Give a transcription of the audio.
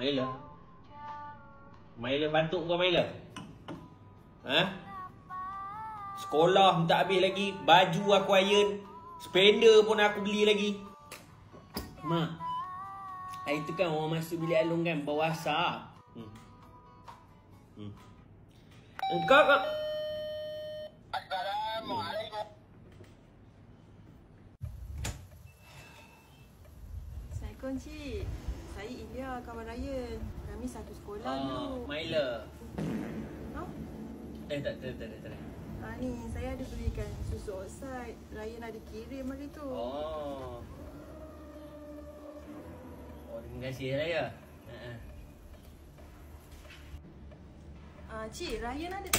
Maila. Maila bantu kau Maila. Ha? Sekolah pun tak habis lagi. Baju aku iron. Spender pun aku beli lagi. Mak, hari tu kan orang masuk bilik Along kan bawa asap. Engkau kan? Assalamualaikum Cik. Saya Ilya, kawan Ryan. Kami satu sekolah dulu. Maila. Ha? Tak. Ni saya ada belikan susu outside. Ryan ada kirim hari tu. Oh, terima kasih Raya. Cik, Ryan ada...